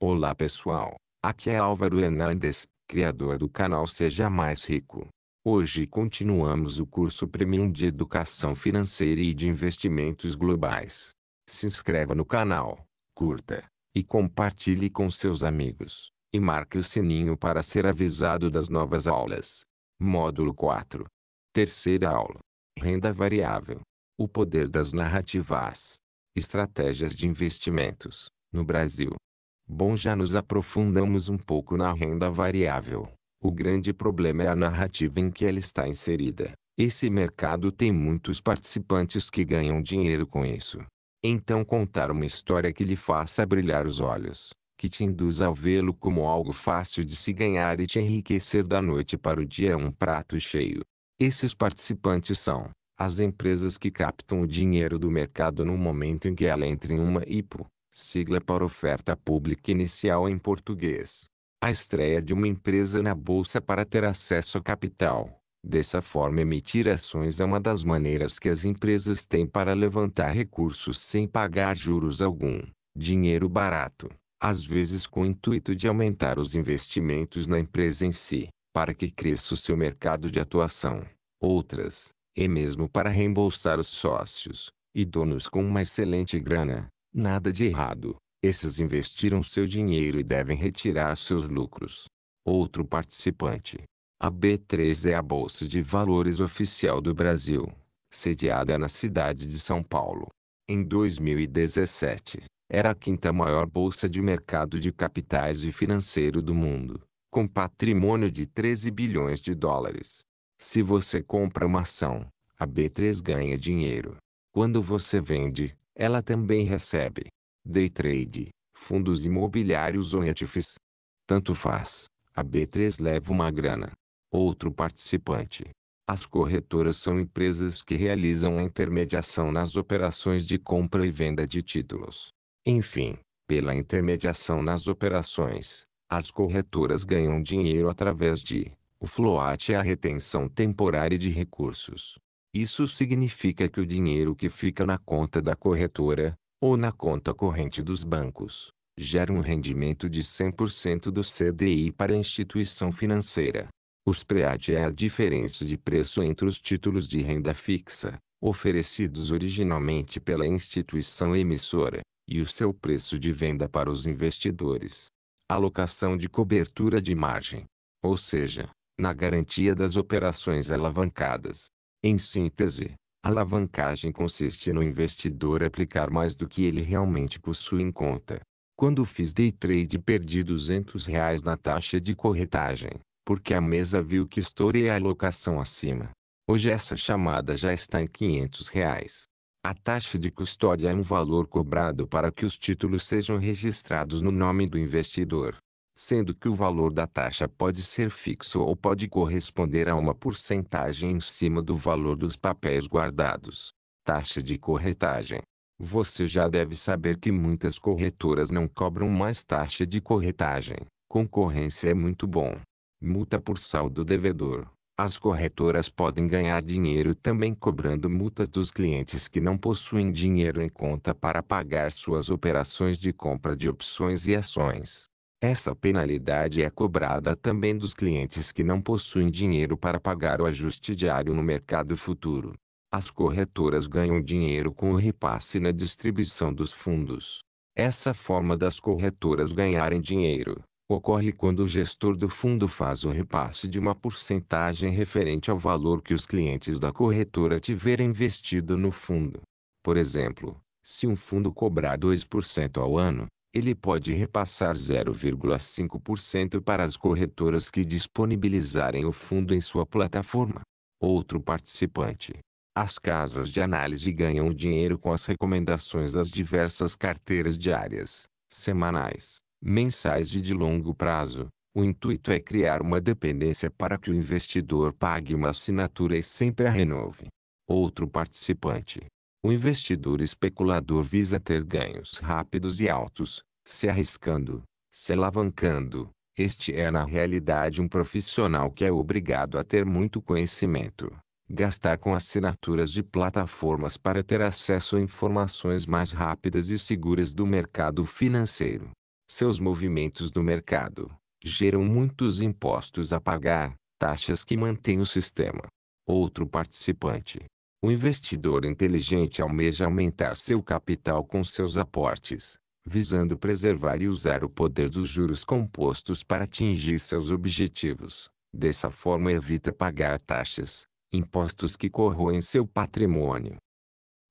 Olá pessoal, aqui é Álvaro Hernandes, criador do canal Seja Mais Rico. Hoje continuamos o curso Premium de Educação Financeira e de Investimentos Globais. Se inscreva no canal, curta e compartilhe com seus amigos, e marque o sininho para ser avisado das novas aulas. Módulo 4. Terceira aula. Renda variável. O poder das narrativas. Estratégias de investimentos, no Brasil. Bom, já nos aprofundamos um pouco na renda variável. O grande problema é a narrativa em que ela está inserida. Esse mercado tem muitos participantes que ganham dinheiro com isso. Então contar uma história que lhe faça brilhar os olhos, que te induza a vê-lo como algo fácil de se ganhar e te enriquecer da noite para o dia é um prato cheio. Esses participantes são as empresas que captam o dinheiro do mercado no momento em que ela entra em uma IPO, sigla para Oferta Pública Inicial em português. A estreia de uma empresa na bolsa para ter acesso a capital. Dessa forma, emitir ações é uma das maneiras que as empresas têm para levantar recursos sem pagar juros algum. Dinheiro barato, às vezes com o intuito de aumentar os investimentos na empresa em si, para que cresça o seu mercado de atuação. Outras, e mesmo para reembolsar os sócios e donos com uma excelente grana. Nada de errado. Esses investiram seu dinheiro e devem retirar seus lucros. Outro participante. A B3 é a Bolsa de Valores oficial do Brasil, sediada na cidade de São Paulo. Em 2017, era a quinta maior bolsa de mercado de capitais e financeiro do mundo, com patrimônio de 13 bilhões de dólares. Se você compra uma ação, a B3 ganha dinheiro. Quando você vende, ela também recebe. Day trade, fundos imobiliários ou ETFs. Tanto faz, a B3 leva uma grana. Outro participante. As corretoras são empresas que realizam a intermediação nas operações de compra e venda de títulos. Enfim, pela intermediação nas operações, as corretoras ganham dinheiro através de o float e a retenção temporária de recursos. Isso significa que o dinheiro que fica na conta da corretora, ou na conta corrente dos bancos, gera um rendimento de 100% do CDI para a instituição financeira. O spread é a diferença de preço entre os títulos de renda fixa, oferecidos originalmente pela instituição emissora, e o seu preço de venda para os investidores. Alocação de cobertura de margem. Ou seja, na garantia das operações alavancadas. Em síntese, a alavancagem consiste no investidor aplicar mais do que ele realmente possui em conta. Quando fiz day trade perdi R$ 200 na taxa de corretagem, porque a mesa viu que estourei a alocação acima. Hoje essa chamada já está em R$ 500. A taxa de custódia é um valor cobrado para que os títulos sejam registrados no nome do investidor, sendo que o valor da taxa pode ser fixo ou pode corresponder a uma porcentagem em cima do valor dos papéis guardados. Taxa de corretagem. Você já deve saber que muitas corretoras não cobram mais taxa de corretagem. Concorrência é muito bom. Multa por saldo devedor. As corretoras podem ganhar dinheiro também cobrando multas dos clientes que não possuem dinheiro em conta para pagar suas operações de compra de opções e ações. Essa penalidade é cobrada também dos clientes que não possuem dinheiro para pagar o ajuste diário no mercado futuro. As corretoras ganham dinheiro com o repasse na distribuição dos fundos. Essa forma das corretoras ganharem dinheiro ocorre quando o gestor do fundo faz o repasse de uma porcentagem referente ao valor que os clientes da corretora tiverem investido no fundo. Por exemplo, se um fundo cobrar 2% ao ano, ele pode repassar 0,5% para as corretoras que disponibilizarem o fundo em sua plataforma. Outro participante. As casas de análise ganham dinheiro com as recomendações das diversas carteiras diárias, semanais, mensais e de longo prazo. O intuito é criar uma dependência para que o investidor pague uma assinatura e sempre a renove. Outro participante. O investidor especulador visa ter ganhos rápidos e altos, se arriscando, se alavancando. Este é na realidade um profissional que é obrigado a ter muito conhecimento, gastar com assinaturas de plataformas para ter acesso a informações mais rápidas e seguras do mercado financeiro. Seus movimentos no mercado geram muitos impostos a pagar, taxas que mantêm o sistema. Outro participante. O investidor inteligente almeja aumentar seu capital com seus aportes, visando preservar e usar o poder dos juros compostos para atingir seus objetivos. Dessa forma evita pagar taxas, impostos que corroem seu patrimônio.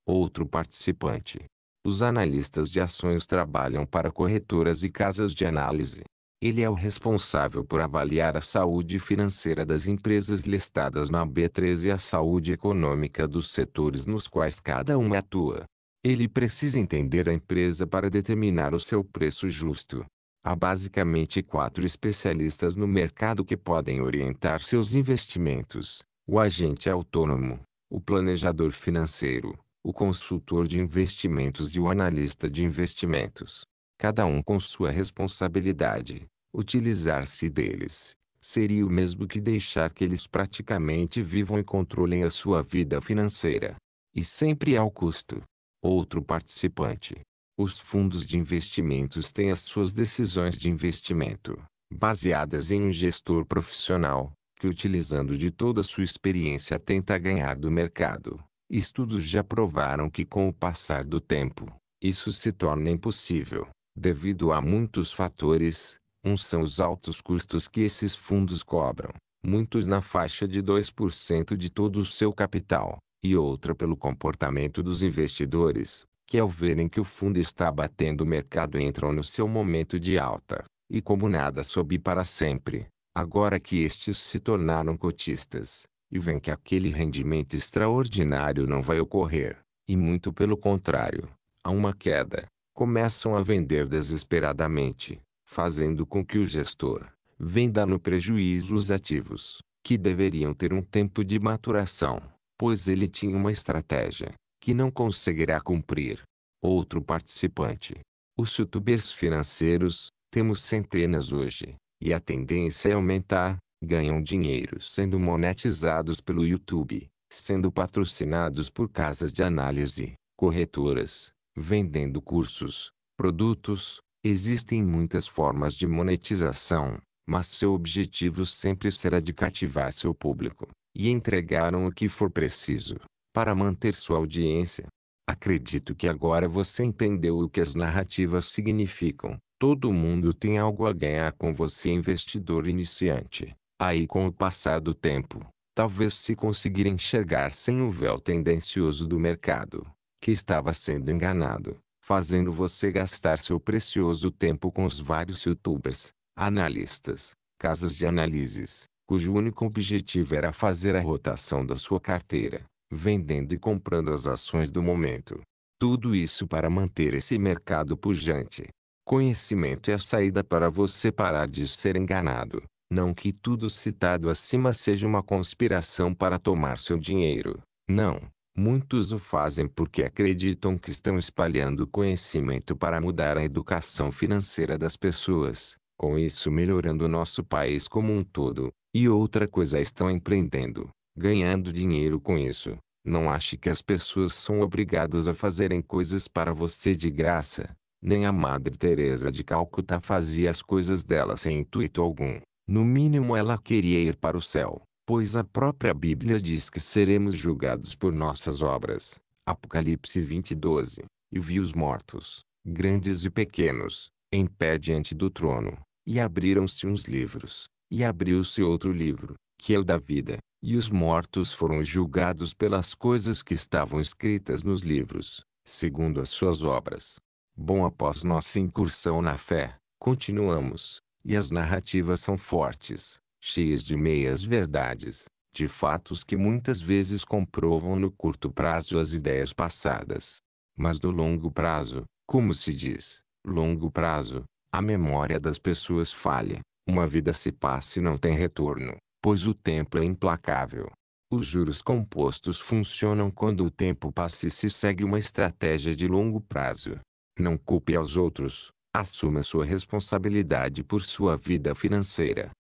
Outro participante. Os analistas de ações trabalham para corretoras e casas de análise. Ele é o responsável por avaliar a saúde financeira das empresas listadas na B3 e a saúde econômica dos setores nos quais cada uma atua. Ele precisa entender a empresa para determinar o seu preço justo. Há basicamente 4 especialistas no mercado que podem orientar seus investimentos: o agente autônomo, o planejador financeiro, o consultor de investimentos e o analista de investimentos. Cada um com sua responsabilidade. Utilizar-se deles seria o mesmo que deixar que eles praticamente vivam e controlem a sua vida financeira. E sempre ao custo. Outro participante. Os fundos de investimentos têm as suas decisões de investimento, baseadas em um gestor profissional, que utilizando de toda a sua experiência tenta ganhar do mercado. Estudos já provaram que com o passar do tempo, isso se torna impossível, devido a muitos fatores. Uns são os altos custos que esses fundos cobram, muitos na faixa de 2% de todo o seu capital, e outra pelo comportamento dos investidores, que ao verem que o fundo está batendo o mercado entram no seu momento de alta, e como nada sobe para sempre, agora que estes se tornaram cotistas, e veem que aquele rendimento extraordinário não vai ocorrer, e muito pelo contrário, há uma queda, começam a vender desesperadamente, fazendo com que o gestor venda no prejuízo os ativos, que deveriam ter um tempo de maturação, pois ele tinha uma estratégia, que não conseguirá cumprir. Outro participante. Os youtubers financeiros, temos centenas hoje, e a tendência é aumentar, ganham dinheiro sendo monetizados pelo YouTube, sendo patrocinados por casas de análise, corretoras, vendendo cursos, produtos. Existem muitas formas de monetização, mas seu objetivo sempre será de cativar seu público, e entregaram o que for preciso, para manter sua audiência. Acredito que agora você entendeu o que as narrativas significam. Todo mundo tem algo a ganhar com você, investidor iniciante. Aí com o passar do tempo, talvez se conseguir enxergar sem o véu tendencioso do mercado, que estava sendo enganado, fazendo você gastar seu precioso tempo com os vários youtubers, analistas, casas de análises, cujo único objetivo era fazer a rotação da sua carteira, vendendo e comprando as ações do momento. Tudo isso para manter esse mercado pujante. Conhecimento é a saída para você parar de ser enganado. Não que tudo citado acima seja uma conspiração para tomar seu dinheiro. Não. Muitos o fazem porque acreditam que estão espalhando conhecimento para mudar a educação financeira das pessoas, com isso melhorando o nosso país como um todo. E outra coisa, estão empreendendo, ganhando dinheiro com isso. Não ache que as pessoas são obrigadas a fazerem coisas para você de graça. Nem a Madre Teresa de Calcutá fazia as coisas dela sem intuito algum. No mínimo ela queria ir para o céu, pois a própria Bíblia diz que seremos julgados por nossas obras. Apocalipse 20:12. E vi os mortos, grandes e pequenos, em pé diante do trono, e abriram-se uns livros, e abriu-se outro livro, que é o da vida, e os mortos foram julgados pelas coisas que estavam escritas nos livros, segundo as suas obras. Bom, após nossa incursão na fé, continuamos, e as narrativas são fortes, cheias de meias-verdades, de fatos que muitas vezes comprovam no curto prazo as ideias passadas. Mas no longo prazo, como se diz, longo prazo, a memória das pessoas falha, uma vida se passa e não tem retorno, pois o tempo é implacável. Os juros compostos funcionam quando o tempo passa e se segue uma estratégia de longo prazo. Não culpe aos outros, assuma sua responsabilidade por sua vida financeira.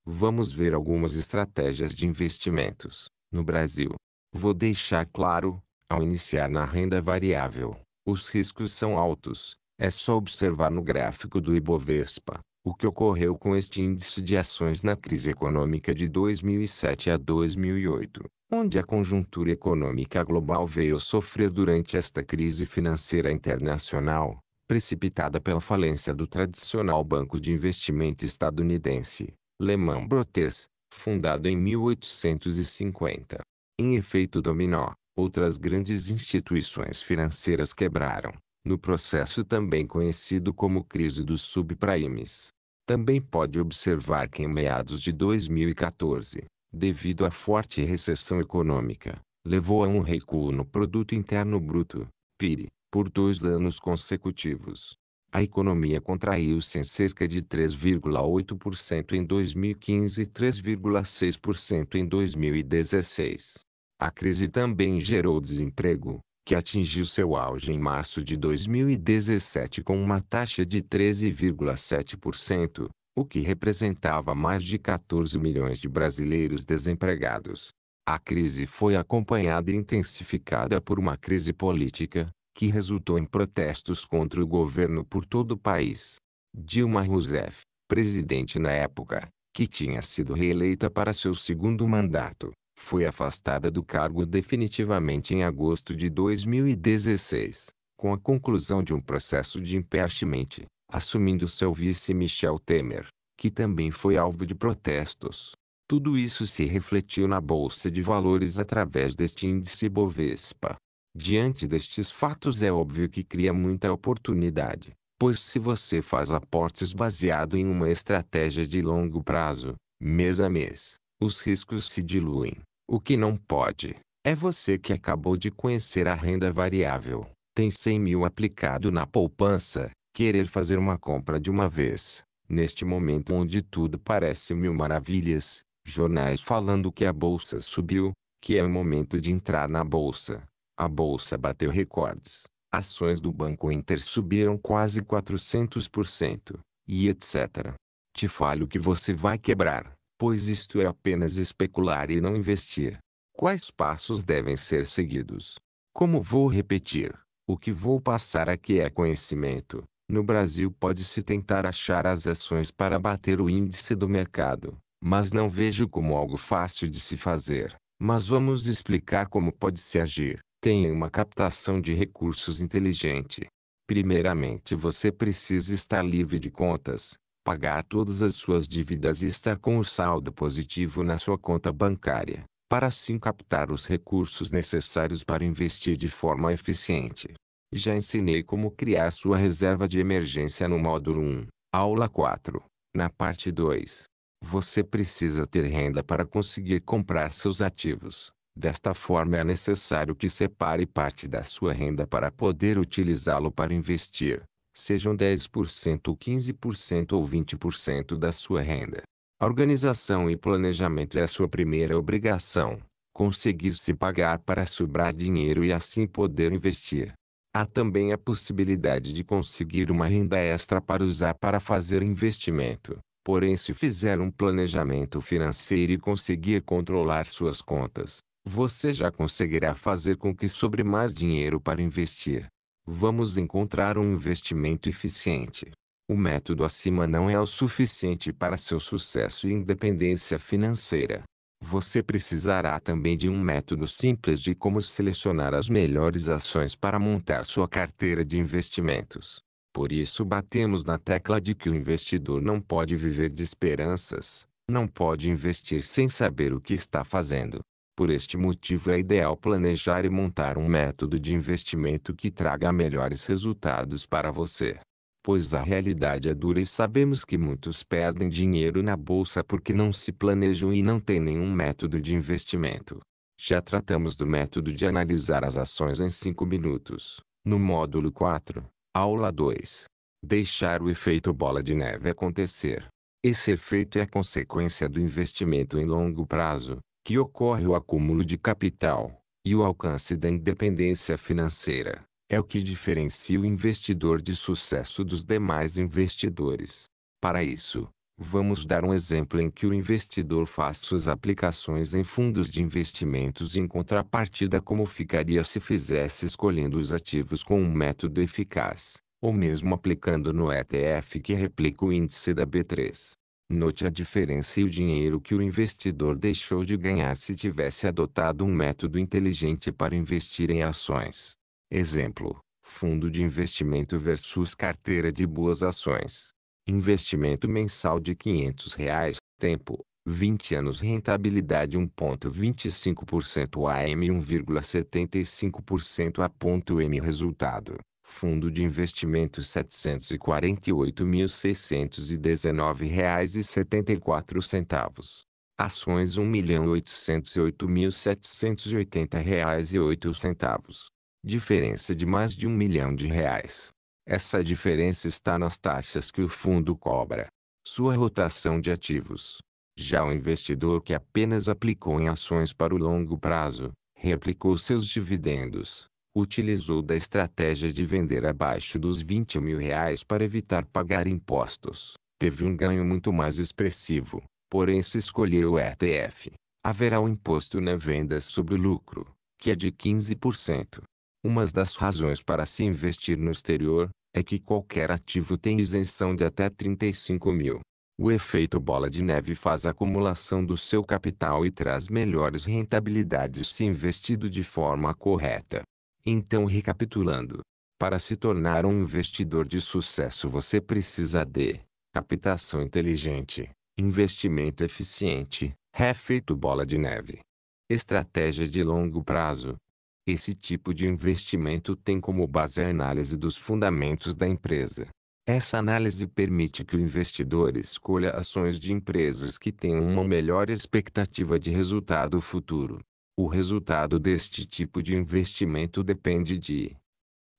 Vamos ver algumas estratégias de investimentos. No Brasil, vou deixar claro, ao iniciar na renda variável, os riscos são altos, É só observar no gráfico do Ibovespa o que ocorreu com este índice de ações na crise econômica de 2007 a 2008, onde a conjuntura econômica global veio sofrer durante esta crise financeira internacional, precipitada pela falência do tradicional banco de investimento estadunidense, Lehman Brothers, fundado em 1850. Em efeito dominó, outras grandes instituições financeiras quebraram, no processo também conhecido como crise dos subprimes. Também pode observar que em meados de 2014, devido à forte recessão econômica, levou a um recuo no Produto Interno Bruto, PIB, por 2 anos consecutivos. A economia contraiu-se em cerca de 3,8% em 2015 e 3,6% em 2016. A crise também gerou desemprego, que atingiu seu auge em março de 2017 com uma taxa de 13,7%, o que representava mais de 14 milhões de brasileiros desempregados. A crise foi acompanhada e intensificada por uma crise política, que resultou em protestos contra o governo por todo o país. Dilma Rousseff, presidente na época, que tinha sido reeleita para seu segundo mandato, foi afastada do cargo definitivamente em agosto de 2016, com a conclusão de um processo de impeachment, assumindo seu vice Michel Temer, que também foi alvo de protestos. Tudo isso se refletiu na Bolsa de Valores através deste índice Bovespa. Diante destes fatos é óbvio que cria muita oportunidade, pois se você faz aportes baseado em uma estratégia de longo prazo, mês a mês, os riscos se diluem. O que não pode, é você que acabou de conhecer a renda variável, tem 100 mil aplicado na poupança, querer fazer uma compra de uma vez, neste momento onde tudo parece mil maravilhas, jornais falando que a bolsa subiu, que é o momento de entrar na bolsa. A bolsa bateu recordes, ações do Banco Inter subiram quase 400%, e etc. Te falo que você vai quebrar, pois isto é apenas especular e não investir. Quais passos devem ser seguidos? Como vou repetir, o que vou passar aqui é conhecimento. No Brasil pode-se tentar achar as ações para bater o índice do mercado, mas não vejo como algo fácil de se fazer. Mas vamos explicar como pode-se agir. Tenha uma captação de recursos inteligente. Primeiramente você precisa estar livre de contas, pagar todas as suas dívidas e estar com o saldo positivo na sua conta bancária, para assim captar os recursos necessários para investir de forma eficiente. Já ensinei como criar sua reserva de emergência no módulo 1, aula 4. Na parte 2, você precisa ter renda para conseguir comprar seus ativos. Desta forma é necessário que separe parte da sua renda para poder utilizá-lo para investir, sejam 10% 15% ou 20% da sua renda. A organização e planejamento é a sua primeira obrigação, conseguir se pagar para sobrar dinheiro e assim poder investir. Há também a possibilidade de conseguir uma renda extra para usar para fazer investimento. Porém, se fizer um planejamento financeiro e conseguir controlar suas contas, você já conseguirá fazer com que sobre mais dinheiro para investir. Vamos encontrar um investimento eficiente. O método acima não é o suficiente para seu sucesso e independência financeira. Você precisará também de um método simples de como selecionar as melhores ações para montar sua carteira de investimentos. Por isso batemos na tecla de que o investidor não pode viver de esperanças, não pode investir sem saber o que está fazendo. Por este motivo é ideal planejar e montar um método de investimento que traga melhores resultados para você. Pois a realidade é dura e sabemos que muitos perdem dinheiro na bolsa porque não se planejam e não têm nenhum método de investimento. Já tratamos do método de analisar as ações em 5 minutos, no módulo 4, aula 2. Deixar o efeito bola de neve acontecer. Esse efeito é a consequência do investimento em longo prazo, que ocorre o acúmulo de capital, e o alcance da independência financeira. É o que diferencia o investidor de sucesso dos demais investidores. Para isso, vamos dar um exemplo em que o investidor faz suas aplicações em fundos de investimentos em contrapartida como ficaria se fizesse escolhendo os ativos com um método eficaz, ou mesmo aplicando no ETF que replica o índice da B3. Note a diferença e o dinheiro que o investidor deixou de ganhar se tivesse adotado um método inteligente para investir em ações. Exemplo: fundo de investimento versus carteira de boas ações. Investimento mensal de R$ 500. Tempo: 20 anos. Rentabilidade 1,25% AM, 1,75% A.M. Resultado: fundo de investimento R$ 748.619,74. Ações R$ 1.808.780,08. Diferença de mais de R$ 1 milhão. Essa diferença está nas taxas que o fundo cobra. Sua rotação de ativos. Já o investidor que apenas aplicou em ações para o longo prazo, reaplicou seus dividendos, utilizou da estratégia de vender abaixo dos R$ 20 mil para evitar pagar impostos, teve um ganho muito mais expressivo. Porém, se escolher o ETF, haverá um imposto na venda sobre o lucro, que é de 15%. Uma das razões para se investir no exterior é que qualquer ativo tem isenção de até 35 mil. O efeito bola de neve faz a acumulação do seu capital e traz melhores rentabilidades se investido de forma correta. Então, recapitulando, para se tornar um investidor de sucesso você precisa de captação inteligente, investimento eficiente, efeito bola de neve, estratégia de longo prazo. Esse tipo de investimento tem como base a análise dos fundamentos da empresa. Essa análise permite que o investidor escolha ações de empresas que tenham uma melhor expectativa de resultado futuro. O resultado deste tipo de investimento depende de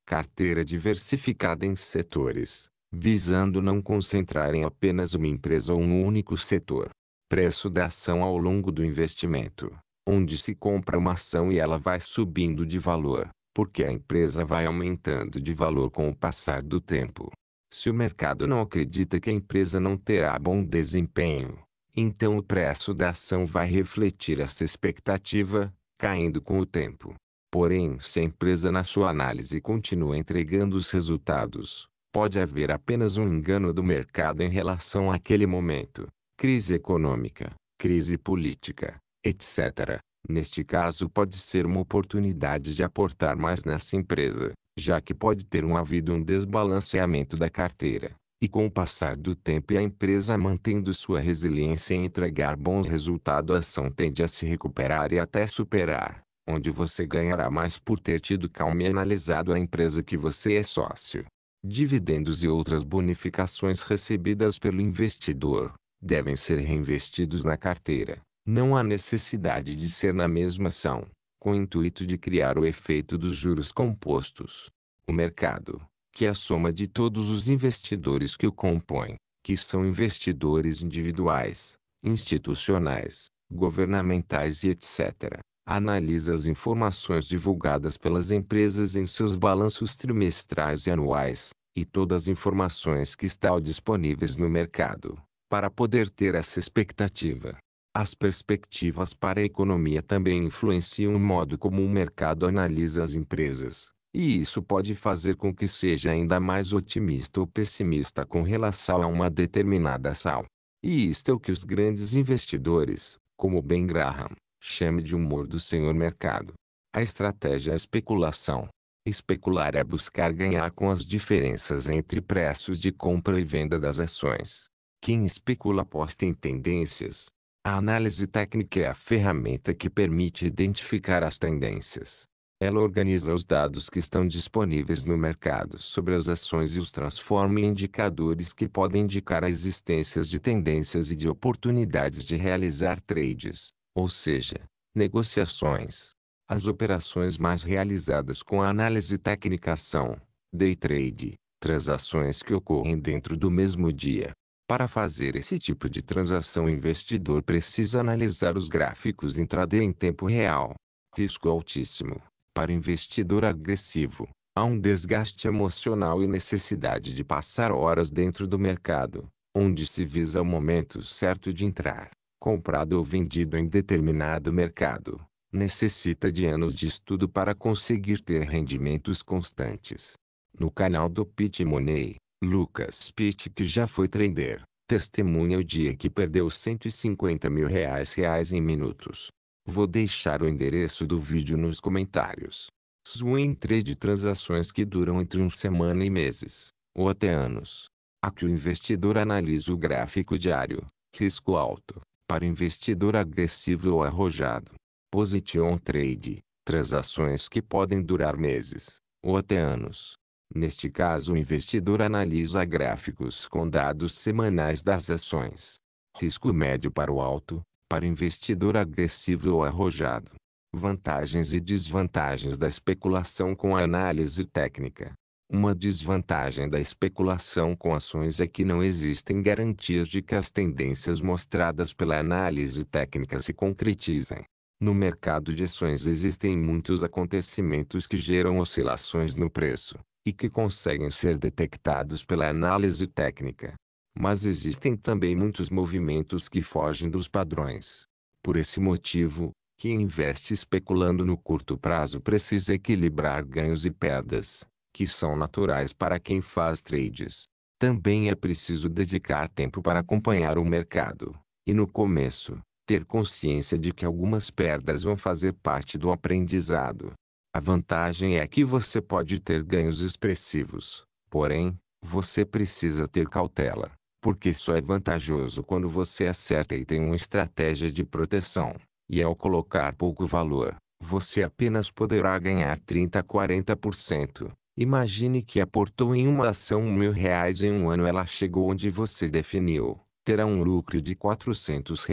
carteira diversificada em setores, visando não concentrar em apenas uma empresa ou um único setor. Preço da ação ao longo do investimento, onde se compra uma ação e ela vai subindo de valor, porque a empresa vai aumentando de valor com o passar do tempo. Se o mercado não acredita que a empresa não terá bom desempenho, então o preço da ação vai refletir essa expectativa, caindo com o tempo. Porém, se a empresa na sua análise continua entregando os resultados, pode haver apenas um engano do mercado em relação àquele momento. Crise econômica, crise política, etc. Neste caso pode ser uma oportunidade de aportar mais nessa empresa, já que pode ter havido um desbalanceamento da carteira, e com o passar do tempo e a empresa mantendo sua resiliência em entregar bons resultados, a ação tende a se recuperar e até superar, onde você ganhará mais por ter tido calma e analisado a empresa que você é sócio. Dividendos e outras bonificações recebidas pelo investidor devem ser reinvestidos na carteira. Não há necessidade de ser na mesma ação, com o intuito de criar o efeito dos juros compostos. O mercado, que é a soma de todos os investidores que o compõem, que são investidores individuais, institucionais, governamentais e etc., analisa as informações divulgadas pelas empresas em seus balanços trimestrais e anuais, e todas as informações que estão disponíveis no mercado, para poder ter essa expectativa. As perspectivas para a economia também influenciam o modo como o mercado analisa as empresas, e isso pode fazer com que seja ainda mais otimista ou pessimista com relação a uma determinada ação. E isto é o que os grandes investidores, como Ben Graham, chamam de humor do senhor mercado. A estratégia é a especulação. Especular é buscar ganhar com as diferenças entre preços de compra e venda das ações. Quem especula aposta em tendências. A análise técnica é a ferramenta que permite identificar as tendências. Ela organiza os dados que estão disponíveis no mercado sobre as ações e os transforma em indicadores que podem indicar a existência de tendências e de oportunidades de realizar trades, ou seja, negociações. As operações mais realizadas com a análise técnica são day trade, transações que ocorrem dentro do mesmo dia. Para fazer esse tipo de transação, o investidor precisa analisar os gráficos intraday em tempo real. Risco altíssimo. Para o investidor agressivo, há um desgaste emocional e necessidade de passar horas dentro do mercado, onde se visa o momento certo de entrar, comprado ou vendido em determinado mercado. Necessita de anos de estudo para conseguir ter rendimentos constantes. No canal do Pitch Money, Lucas Pitch, que já foi trader, testemunha o dia que perdeu R$ 150 mil em minutos. Vou deixar o endereço do vídeo nos comentários. Swing trade, transações que duram entre uma semana e meses, ou até anos. Aqui o investidor analisa o gráfico diário. Risco alto, para o investidor agressivo ou arrojado. Position trade, transações que podem durar meses, ou até anos. Neste caso, o investidor analisa gráficos com dados semanais das ações. Risco médio para o alto, para o investidor agressivo ou arrojado. Vantagens e desvantagens da especulação com a análise técnica. Uma desvantagem da especulação com ações é que não existem garantias de que as tendências mostradas pela análise técnica se concretizem. No mercado de ações existem muitos acontecimentos que geram oscilações no preço, e que conseguem ser detectados pela análise técnica. Mas existem também muitos movimentos que fogem dos padrões. Por esse motivo, quem investe especulando no curto prazo precisa equilibrar ganhos e perdas, que são naturais para quem faz trades. Também é preciso dedicar tempo para acompanhar o mercado, e no começo, ter consciência de que algumas perdas vão fazer parte do aprendizado. A vantagem é que você pode ter ganhos expressivos, porém, você precisa ter cautela, porque só é vantajoso quando você acerta e tem uma estratégia de proteção. E ao colocar pouco valor, você apenas poderá ganhar 30 a 40%. Imagine que aportou em uma ação R$ 1.000 em um ano, ela chegou onde você definiu, terá um lucro de R$ 400.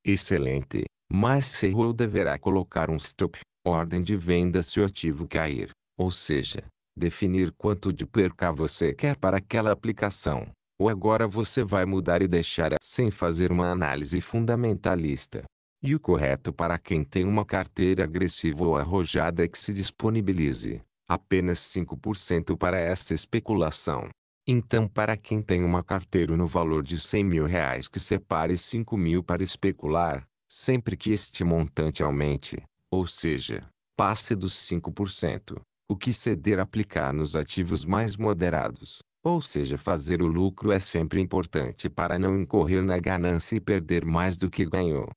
Excelente, mas se errou deverá colocar um stop, ordem de venda se o ativo cair, ou seja, definir quanto de perca você quer para aquela aplicação. Ou agora você vai mudar e deixar sem fazer uma análise fundamentalista. E o correto para quem tem uma carteira agressiva ou arrojada é que se disponibilize apenas 5% para esta especulação. Então, para quem tem uma carteira no valor de R$ 100.000, que separe 5.000 para especular, sempre que este montante aumente, ou seja, passe dos 5%, o que ceder aplicar nos ativos mais moderados. Ou seja, fazer o lucro é sempre importante para não incorrer na ganância e perder mais do que ganhou.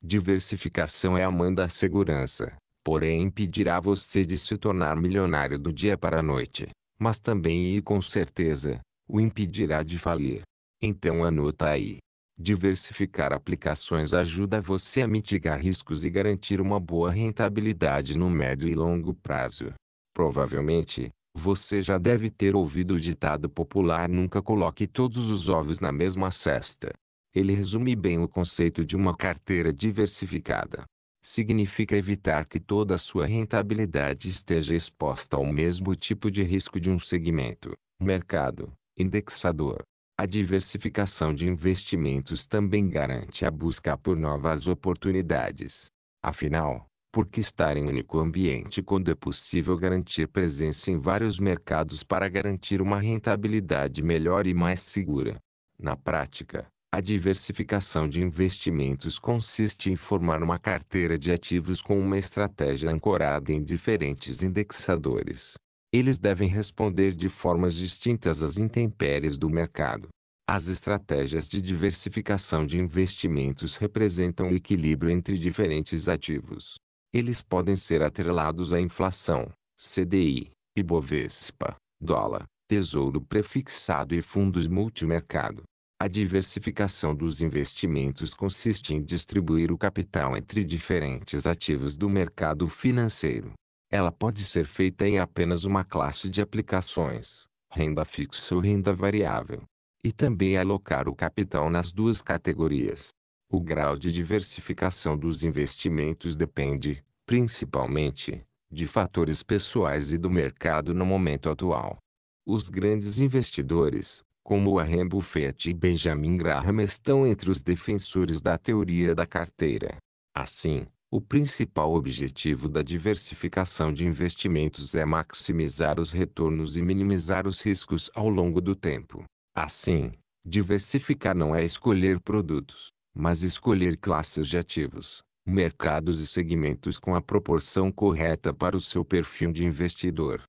Diversificação é a mãe da segurança, porém impedirá você de se tornar milionário do dia para a noite, mas também e com certeza, o impedirá de falir. Então anota aí. Diversificar aplicações ajuda você a mitigar riscos e garantir uma boa rentabilidade no médio e longo prazo. Provavelmente, você já deve ter ouvido o ditado popular: nunca coloque todos os ovos na mesma cesta. Ele resume bem o conceito de uma carteira diversificada. Significa evitar que toda a sua rentabilidade esteja exposta ao mesmo tipo de risco de um segmento, mercado, indexador. A diversificação de investimentos também garante a busca por novas oportunidades. Afinal, por que estar em um único ambiente quando é possível garantir presença em vários mercados para garantir uma rentabilidade melhor e mais segura? Na prática, a diversificação de investimentos consiste em formar uma carteira de ativos com uma estratégia ancorada em diferentes indexadores. Eles devem responder de formas distintas às intempéries do mercado. As estratégias de diversificação de investimentos representam o equilíbrio entre diferentes ativos. Eles podem ser atrelados à inflação, CDI, Ibovespa, dólar, tesouro prefixado e fundos multimercado. A diversificação dos investimentos consiste em distribuir o capital entre diferentes ativos do mercado financeiro. Ela pode ser feita em apenas uma classe de aplicações, renda fixa ou renda variável. E também alocar o capital nas duas categorias. O grau de diversificação dos investimentos depende, principalmente, de fatores pessoais e do mercado no momento atual. Os grandes investidores, como Warren Buffett e Benjamin Graham, estão entre os defensores da teoria da carteira. Assim, o principal objetivo da diversificação de investimentos é maximizar os retornos e minimizar os riscos ao longo do tempo. Assim, diversificar não é escolher produtos, mas escolher classes de ativos, mercados e segmentos com a proporção correta para o seu perfil de investidor.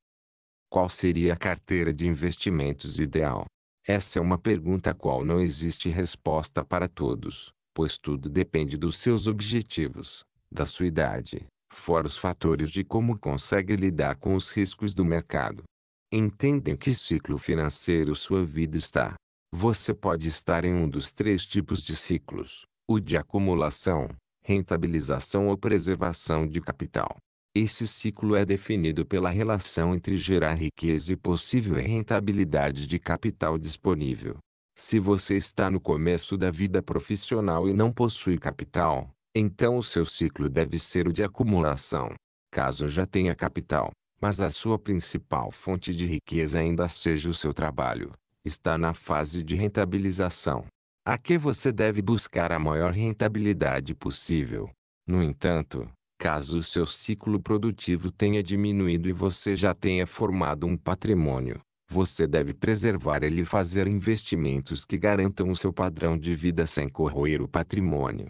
Qual seria a carteira de investimentos ideal? Essa é uma pergunta a qual não existe resposta para todos, pois tudo depende dos seus objetivos, da sua idade, fora os fatores de como consegue lidar com os riscos do mercado. Entenda em que ciclo financeiro sua vida está. Você pode estar em um dos três tipos de ciclos: o de acumulação, rentabilização ou preservação de capital. Esse ciclo é definido pela relação entre gerar riqueza e possível rentabilidade de capital disponível. Se você está no começo da vida profissional e não possui capital, então o seu ciclo deve ser o de acumulação. Caso já tenha capital, mas a sua principal fonte de riqueza ainda seja o seu trabalho, está na fase de rentabilização. Aqui você deve buscar a maior rentabilidade possível. No entanto, caso o seu ciclo produtivo tenha diminuído e você já tenha formado um patrimônio, você deve preservar ele e fazer investimentos que garantam o seu padrão de vida sem corroer o patrimônio.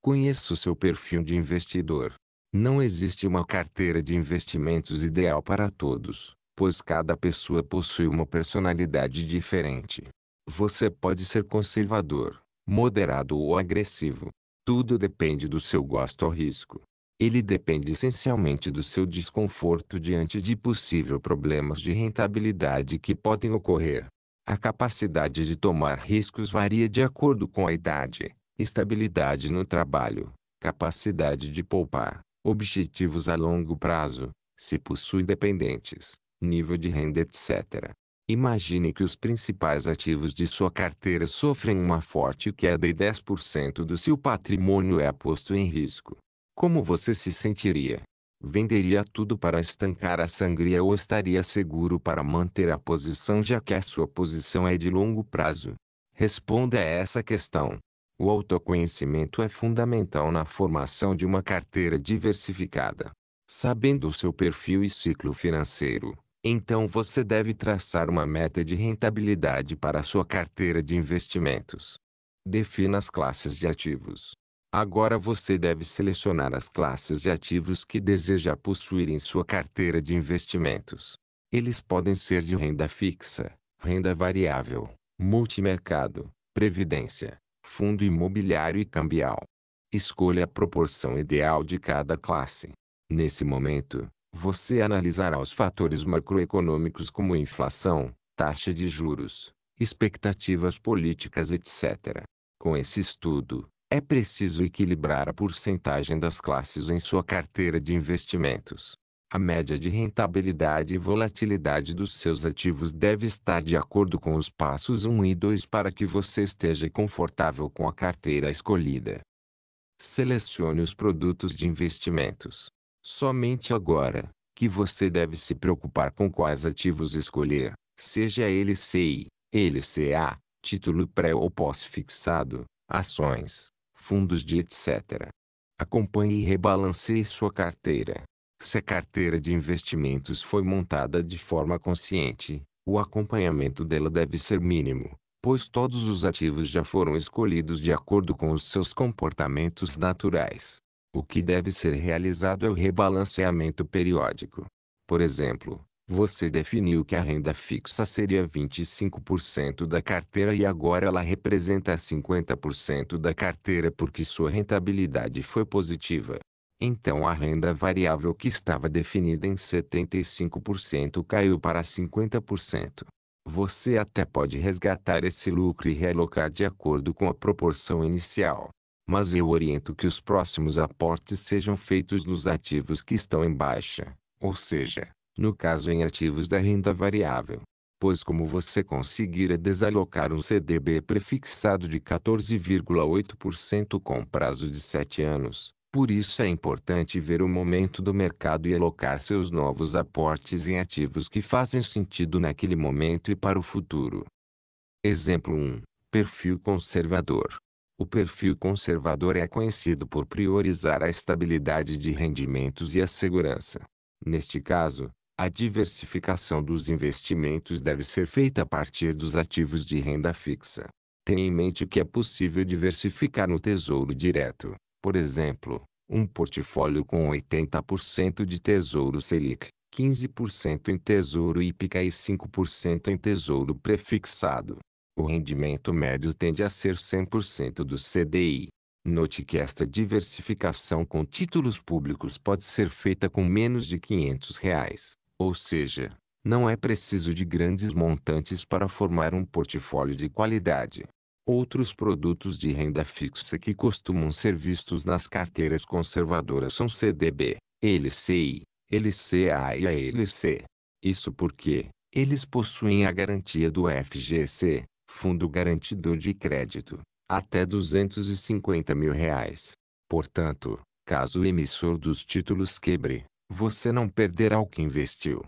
Conheça o seu perfil de investidor. Não existe uma carteira de investimentos ideal para todos, pois cada pessoa possui uma personalidade diferente. Você pode ser conservador, moderado ou agressivo. Tudo depende do seu gosto ao risco. Ele depende essencialmente do seu desconforto diante de possíveis problemas de rentabilidade que podem ocorrer. A capacidade de tomar riscos varia de acordo com a idade, estabilidade no trabalho, capacidade de poupar, objetivos a longo prazo, se possui dependentes, nível de renda, etc. Imagine que os principais ativos de sua carteira sofrem uma forte queda e 10% do seu patrimônio é posto em risco. Como você se sentiria? Venderia tudo para estancar a sangria ou estaria seguro para manter a posição já que a sua posição é de longo prazo? Responda a essa questão. O autoconhecimento é fundamental na formação de uma carteira diversificada. Sabendo o seu perfil e ciclo financeiro, então você deve traçar uma meta de rentabilidade para a sua carteira de investimentos. Defina as classes de ativos. Agora você deve selecionar as classes de ativos que deseja possuir em sua carteira de investimentos. Eles podem ser de renda fixa, renda variável, multimercado, previdência, fundo imobiliário e cambial. Escolha a proporção ideal de cada classe. Nesse momento, você analisará os fatores macroeconômicos como inflação, taxa de juros, expectativas políticas, etc. Com esse estudo, é preciso equilibrar a porcentagem das classes em sua carteira de investimentos. A média de rentabilidade e volatilidade dos seus ativos deve estar de acordo com os passos 1 e 2 para que você esteja confortável com a carteira escolhida. Selecione os produtos de investimentos. Somente agora, que você deve se preocupar com quais ativos escolher, seja ele CI, LCA, título pré ou pós-fixado, ações, fundos de etc. Acompanhe e rebalanceie sua carteira. Se a carteira de investimentos foi montada de forma consciente, o acompanhamento dela deve ser mínimo, pois todos os ativos já foram escolhidos de acordo com os seus comportamentos naturais. O que deve ser realizado é o rebalanceamento periódico. Por exemplo, você definiu que a renda fixa seria 25% da carteira e agora ela representa 50% da carteira porque sua rentabilidade foi positiva. Então a renda variável que estava definida em 75% caiu para 50%. Você até pode resgatar esse lucro e realocar de acordo com a proporção inicial. Mas eu oriento que os próximos aportes sejam feitos nos ativos que estão em baixa, ou seja, no caso em ativos da renda variável. Pois como você conseguirá desalocar um CDB prefixado de 14,8% com prazo de 7 anos, por isso é importante ver o momento do mercado e alocar seus novos aportes em ativos que fazem sentido naquele momento e para o futuro. Exemplo 1. Perfil conservador. O perfil conservador é conhecido por priorizar a estabilidade de rendimentos e a segurança. Neste caso, a diversificação dos investimentos deve ser feita a partir dos ativos de renda fixa. Tenha em mente que é possível diversificar no Tesouro Direto, por exemplo, um portfólio com 80% de Tesouro Selic, 15% em tesouro IPCA e 5% em tesouro prefixado. O rendimento médio tende a ser 100% do CDI. Note que esta diversificação com títulos públicos pode ser feita com menos de R$ 500, ou seja, não é preciso de grandes montantes para formar um portfólio de qualidade. Outros produtos de renda fixa que costumam ser vistos nas carteiras conservadoras são CDB, LCI, LCA e ALC. Isso porque eles possuem a garantia do FGC, Fundo Garantidor de Crédito, até R$ 250 mil. Portanto, caso o emissor dos títulos quebre, você não perderá o que investiu.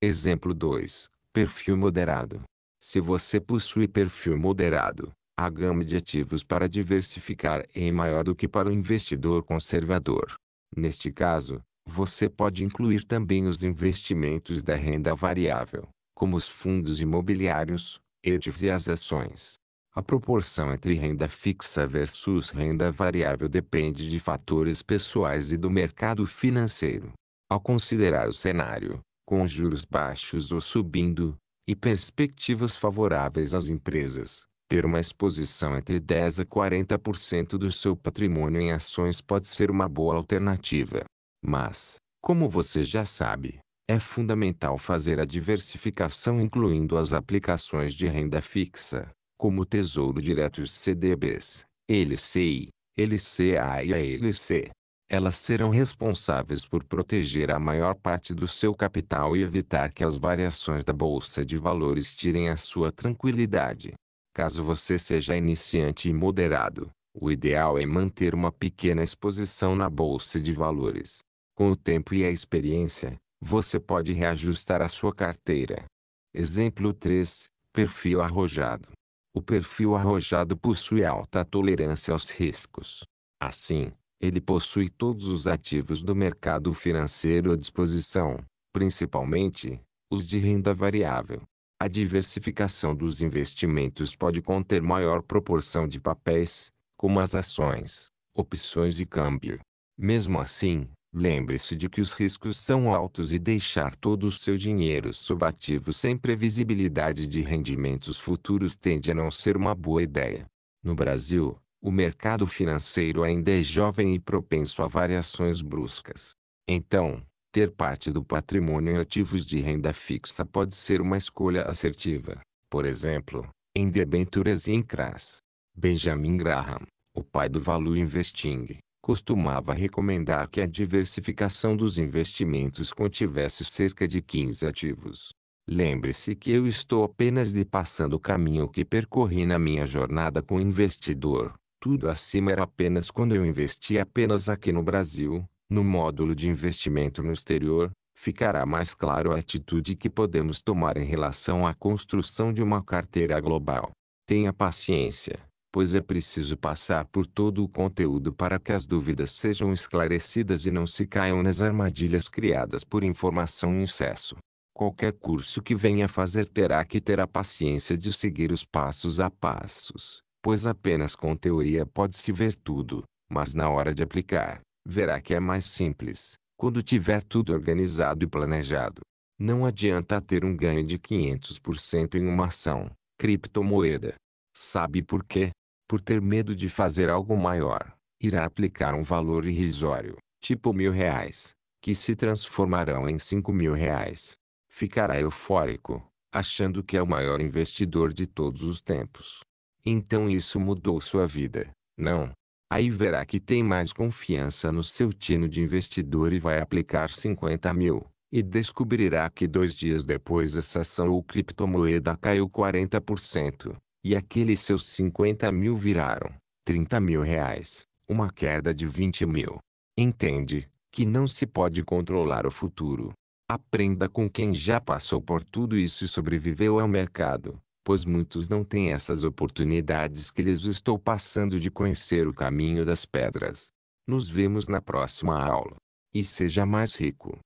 Exemplo 2. Perfil moderado. Se você possui perfil moderado, a gama de ativos para diversificar é maior do que para o investidor conservador. Neste caso, você pode incluir também os investimentos da renda variável, como os fundos imobiliários, ETFs e as ações. A proporção entre renda fixa versus renda variável depende de fatores pessoais e do mercado financeiro. Ao considerar o cenário, com juros baixos ou subindo, e perspectivas favoráveis às empresas, ter uma exposição entre 10 a 40% do seu patrimônio em ações pode ser uma boa alternativa. Mas, como você já sabe, é fundamental fazer a diversificação incluindo as aplicações de renda fixa, como o Tesouro Direto e os CDBs, LCI, LCA e ALC. Elas serão responsáveis por proteger a maior parte do seu capital e evitar que as variações da bolsa de valores tirem a sua tranquilidade. Caso você seja iniciante e moderado, o ideal é manter uma pequena exposição na bolsa de valores. Com o tempo e a experiência, você pode reajustar a sua carteira. Exemplo 3. Perfil arrojado. O perfil arrojado possui alta tolerância aos riscos. Assim, ele possui todos os ativos do mercado financeiro à disposição, principalmente os de renda variável. A diversificação dos investimentos pode conter maior proporção de papéis, como as ações, opções e câmbio. Mesmo assim, lembre-se de que os riscos são altos e deixar todo o seu dinheiro sob ativos sem previsibilidade de rendimentos futuros tende a não ser uma boa ideia. No Brasil, o mercado financeiro ainda é jovem e propenso a variações bruscas. Então, ter parte do patrimônio em ativos de renda fixa pode ser uma escolha assertiva. Por exemplo, em debêntures e em CRAs. Benjamin Graham, o pai do Value Investing, costumava recomendar que a diversificação dos investimentos contivesse cerca de 15 ativos. Lembre-se que eu estou apenas lhe passando o caminho que percorri na minha jornada como investidor. Tudo acima era apenas quando eu investi apenas aqui no Brasil. No módulo de investimento no exterior, ficará mais claro a atitude que podemos tomar em relação à construção de uma carteira global. Tenha paciência, pois é preciso passar por todo o conteúdo para que as dúvidas sejam esclarecidas e não se caiam nas armadilhas criadas por informação em excesso. Qualquer curso que venha fazer terá que ter a paciência de seguir os passos a passos, pois apenas com teoria pode-se ver tudo, mas na hora de aplicar, verá que é mais simples, quando tiver tudo organizado e planejado. Não adianta ter um ganho de 500% em uma ação, criptomoeda. Sabe por quê? Por ter medo de fazer algo maior, irá aplicar um valor irrisório, tipo R$ 1.000, que se transformarão em R$ 5.000. Ficará eufórico, achando que é o maior investidor de todos os tempos. Então isso mudou sua vida, não? Aí verá que tem mais confiança no seu tino de investidor e vai aplicar 50 mil, e descobrirá que 2 dias depois essa ação ou criptomoeda caiu 40%, e aqueles seus 50 mil viraram R$ 30.000, uma queda de 20 mil. Entende que não se pode controlar o futuro. Aprenda com quem já passou por tudo isso e sobreviveu ao mercado, pois muitos não têm essas oportunidades que lhes estou passando de conhecer o caminho das pedras. Nos vemos na próxima aula. E seja mais rico.